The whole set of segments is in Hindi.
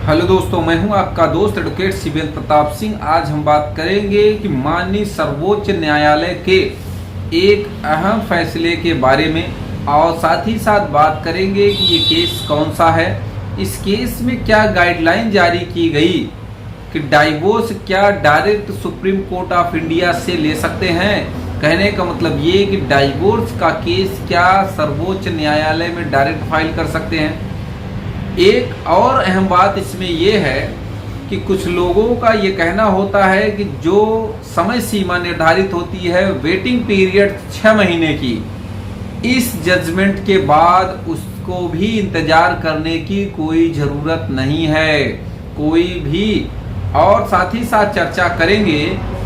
हेलो दोस्तों, मैं हूं आपका दोस्त एडवोकेट शिवेंद्र प्रताप सिंह। आज हम बात करेंगे कि माननीय सर्वोच्च न्यायालय के एक अहम फैसले के बारे में और साथ ही साथ बात करेंगे कि ये केस कौन सा है, इस केस में क्या गाइडलाइन जारी की गई कि डाइवोर्स क्या direct supreme court of India से ले सकते हैं। कहने का मतलब ये कि डाइवोर्स का केस क्या सर्वोच्च न्यायालय में डायरेक्ट फाइल कर सकते हैं। एक और अहम बात इसमें यह है कि कुछ लोगों का ये कहना होता है कि जो समय सीमा निर्धारित होती है वेटिंग पीरियड 6 महीने की, इस जजमेंट के बाद उसको भी इंतजार करने की कोई ज़रूरत नहीं है कोई भी। और साथ ही साथ चर्चा करेंगे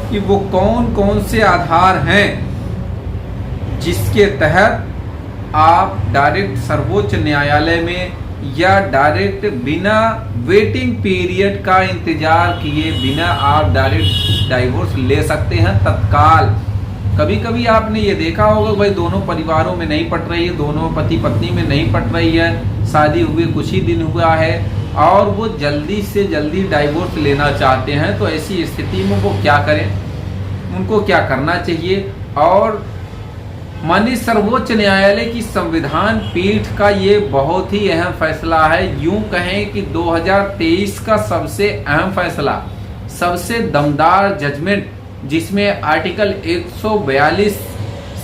कि वो कौन कौन से आधार हैं जिसके तहत आप डायरेक्ट सर्वोच्च न्यायालय में या डायरेक्ट बिना वेटिंग पीरियड का इंतजार किए बिना आप डायरेक्ट डाइवोर्स ले सकते हैं तत्काल। कभी कभी आपने ये देखा होगा भाई दोनों परिवारों में नहीं पट रही है, दोनों पति पत्नी में नहीं पट रही है, शादी हुए कुछ ही दिन हुआ है और वो जल्दी से जल्दी डाइवोर्स लेना चाहते हैं। तो ऐसी स्थिति में वो क्या करें, उनको क्या करना चाहिए। और माननीय सर्वोच्च न्यायालय की संविधान पीठ का ये बहुत ही अहम फैसला है। यूं कहें कि 2023 का सबसे अहम फैसला, सबसे दमदार जजमेंट, जिसमें आर्टिकल 142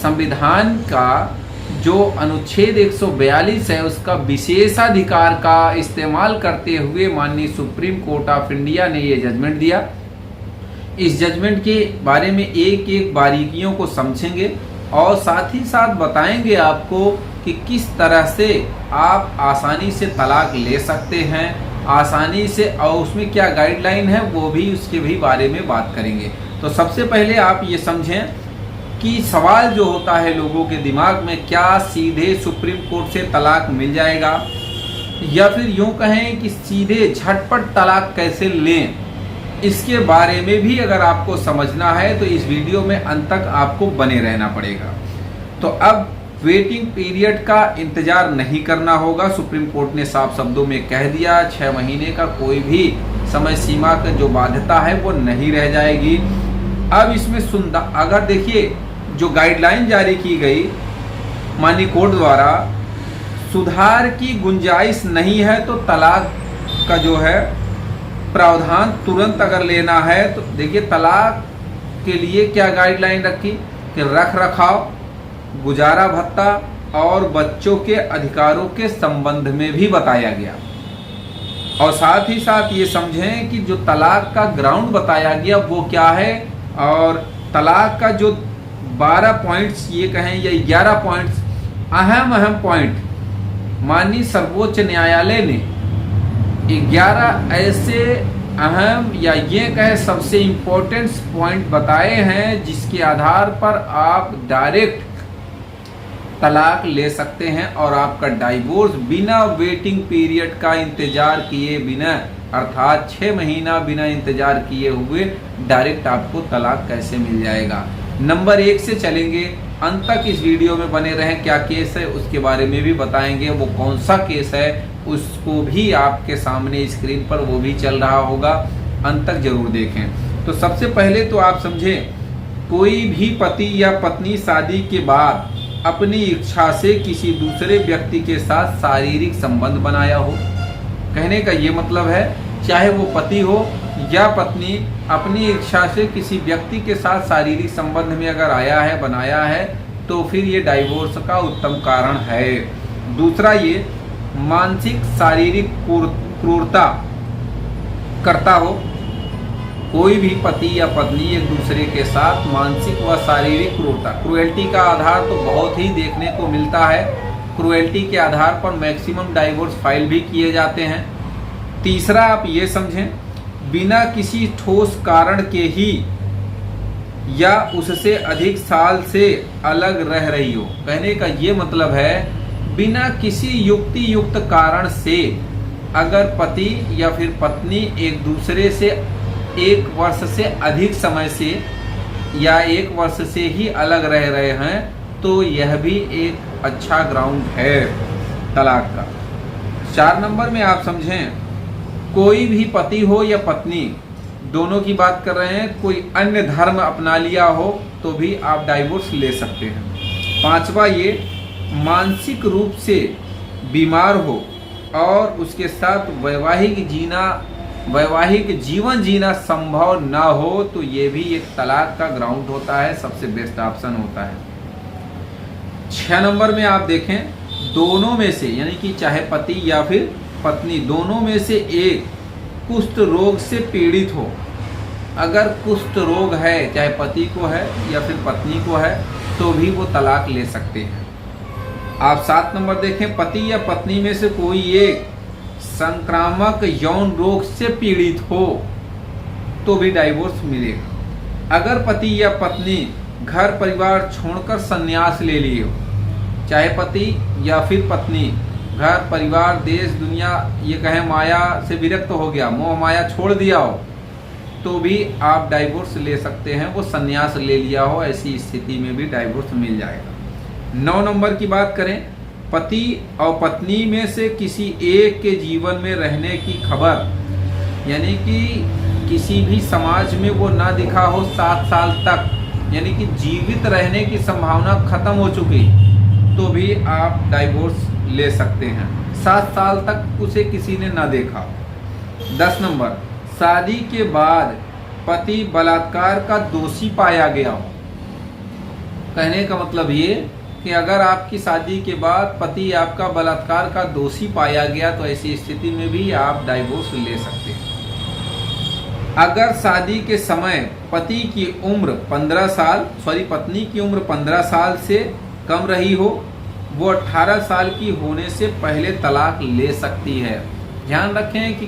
संविधान का जो अनुच्छेद 142 है उसका विशेषाधिकार का इस्तेमाल करते हुए माननीय सुप्रीम कोर्ट ऑफ इंडिया ने ये जजमेंट दिया। इस जजमेंट के बारे में एक एक बारीकियों को समझेंगे और साथ ही साथ बताएंगे आपको कि किस तरह से आप आसानी से तलाक ले सकते हैं, आसानी से, और उसमें क्या गाइडलाइन है वो भी, उसके भी बारे में बात करेंगे। तो सबसे पहले आप ये समझें कि सवाल जो होता है लोगों के दिमाग में, क्या सीधे सुप्रीम कोर्ट से तलाक मिल जाएगा या फिर यूँ कहें कि सीधे झटपट तलाक कैसे लें, इसके बारे में भी अगर आपको समझना है तो इस वीडियो में अंत तक आपको बने रहना पड़ेगा। तो अब वेटिंग पीरियड का इंतजार नहीं करना होगा। सुप्रीम कोर्ट ने साफ शब्दों में कह दिया 6 महीने का कोई भी समय सीमा का जो बाध्यता है वो नहीं रह जाएगी। अब इसमें अगर देखिए जो गाइडलाइन जारी की गई माननीय कोर्ट द्वारा, सुधार की गुंजाइश नहीं है तो तलाक का जो है प्रावधान तुरंत अगर लेना है तो देखिए तलाक के लिए क्या गाइडलाइन रखी कि रख रखाव, गुजारा भत्ता और बच्चों के अधिकारों के संबंध में भी बताया गया। और साथ ही साथ ये समझें कि जो तलाक का ग्राउंड बताया गया वो क्या है, और तलाक का जो 12 पॉइंट्स ये कहें या 11 पॉइंट्स अहम पॉइंट माननीय सर्वोच्च न्यायालय ने 11 ऐसे अहम या ये कहे सबसे इम्पोर्टेंट पॉइंट बताए हैं जिसके आधार पर आप डायरेक्ट तलाक ले सकते हैं और आपका डाइवोर्स बिना वेटिंग पीरियड का इंतजार किए बिना, अर्थात 6 महीना बिना इंतजार किए हुए डायरेक्ट आपको तलाक कैसे मिल जाएगा। नंबर 1 से चलेंगे, अंत तक इस वीडियो में बने रहें। क्या केस है उसके बारे में भी बताएंगे, वो कौन सा केस है उसको भी आपके सामने स्क्रीन पर वो भी चल रहा होगा, अंत तक जरूर देखें। तो सबसे पहले तो आप समझें, कोई भी पति या पत्नी शादी के बाद अपनी इच्छा से किसी दूसरे व्यक्ति के साथ शारीरिक संबंध बनाया हो, कहने का ये मतलब है चाहे वो पति हो या पत्नी अपनी इच्छा से किसी व्यक्ति के साथ शारीरिक संबंध में अगर आया है, बनाया है, तो फिर ये डाइवोर्स का उत्तम कारण है। दूसरा, ये मानसिक शारीरिक क्रूरता करता हो, कोई भी पति या पत्नी एक दूसरे के साथ मानसिक व शारीरिक क्रूएल्टी का आधार तो बहुत ही देखने को मिलता है। क्रूएल्टी के आधार पर मैक्सिमम डाइवोर्स फाइल भी किए जाते हैं। तीसरा, आप ये समझें, बिना किसी ठोस कारण के ही या उससे अधिक साल से अलग रह रही हो, कहने का ये मतलब है बिना किसी युक्ति युक्त कारण से अगर पति या फिर पत्नी एक दूसरे से 1 वर्ष से अधिक समय से या 1 वर्ष से ही अलग रह रहे हैं तो यह भी एक अच्छा ग्राउंड है तलाक का। 4 नंबर में आप समझें कोई भी पति हो या पत्नी, दोनों की बात कर रहे हैं, कोई अन्य धर्म अपना लिया हो तो भी आप डाइवोर्स ले सकते हैं। पांचवा ये मानसिक रूप से बीमार हो और उसके साथ वैवाहिक जीवन जीना संभव ना हो तो ये भी एक तलाक का ग्राउंड होता है, सबसे बेस्ट ऑप्शन होता है। 6 नंबर में आप देखें, दोनों में से यानी कि चाहे पति या फिर पत्नी, दोनों में से एक कुष्ठ रोग से पीड़ित हो। अगर कुष्ठ रोग है, चाहे पति को है या फिर पत्नी को है, तो भी वो तलाक ले सकते हैं। आप 7 नंबर देखें, पति या पत्नी में से कोई एक संक्रामक यौन रोग से पीड़ित हो तो भी डाइवोर्स मिलेगा। अगर पति या पत्नी घर परिवार छोड़कर संन्यास ले लिए हो, चाहे पति या फिर पत्नी घर परिवार देश दुनिया ये कहें माया से विरक्त हो गया, मोह माया छोड़ दिया हो, तो भी आप डाइवोर्स ले सकते हैं। वो संन्यास ले लिया हो, ऐसी स्थिति में भी डाइवोर्स मिल जाएगा। 9 नंबर की बात करें, पति और पत्नी में से किसी एक के जीवन में रहने की खबर, यानी कि किसी भी समाज में वो ना दिखा हो 7 साल तक, यानी कि जीवित रहने की संभावना खत्म हो चुकी, तो भी आप डाइवोर्स ले सकते हैं। 7 साल तक उसे किसी ने ना देखा। 10 नंबर, शादी के बाद पति बलात्कार का दोषी पाया गया हो। कहने का मतलब ये कि अगर आपकी शादी के बाद पति आपका बलात्कार का दोषी पाया गया तो ऐसी स्थिति में भी आप डाइवोर्स ले सकते हैं। अगर शादी के समय पत्नी की उम्र 15 साल से कम रही हो, वो 18 साल की होने से पहले तलाक ले सकती है। ध्यान रखें कि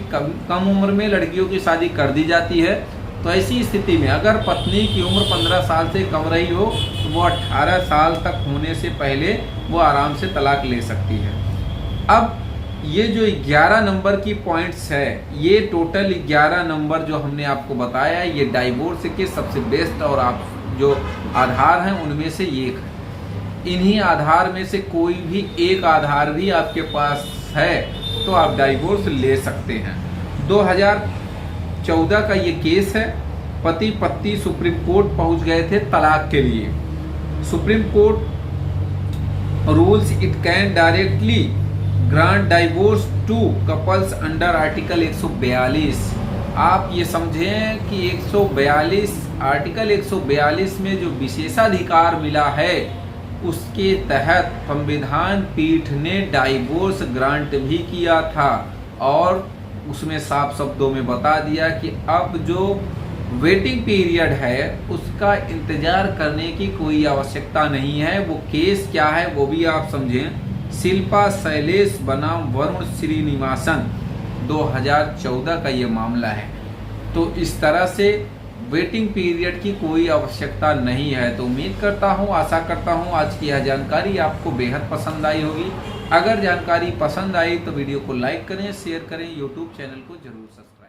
कम उम्र में लड़कियों की शादी कर दी जाती है, तो ऐसी स्थिति में अगर पत्नी की उम्र 15 साल से कम रही हो तो वो 18 साल तक होने से पहले वो आराम से तलाक ले सकती है। अब ये जो 11 नंबर की पॉइंट्स है, ये टोटल 11 नंबर जो हमने आपको बताया, ये डाइवोर्स के सबसे बेस्ट और आप जो आधार हैं उनमें से एक है। इन्हीं आधार में से कोई भी एक आधार भी आपके पास है तो आप डाइवोर्स ले सकते हैं। 2014 का ये केस है। पति पत्नी सुप्रीम कोर्ट पहुंच गए थे तलाक के लिए। Supreme Court rules it can directly grant divorce to couples under article 142। आप ये समझें कि 142 आर्टिकल 142 में जो विशेषाधिकार मिला है उसके तहत संविधान पीठ ने डाइवोर्स ग्रांट भी किया था और उसमें साफ शब्दों में बता दिया कि अब जो वेटिंग पीरियड है उसका इंतजार करने की कोई आवश्यकता नहीं है। वो केस क्या है वो भी आप समझें। शिल्पा शैलेश बनाम वरुण श्रीनिवासन 2014 का ये मामला है। तो इस तरह से वेटिंग पीरियड की कोई आवश्यकता नहीं है। तो उम्मीद करता हूँ, आशा करता हूँ आज की यह जानकारी आपको बेहद पसंद आई होगी। अगर जानकारी पसंद आई तो वीडियो को लाइक करें, शेयर करें, यूट्यूब चैनल को जरूर सब्सक्राइब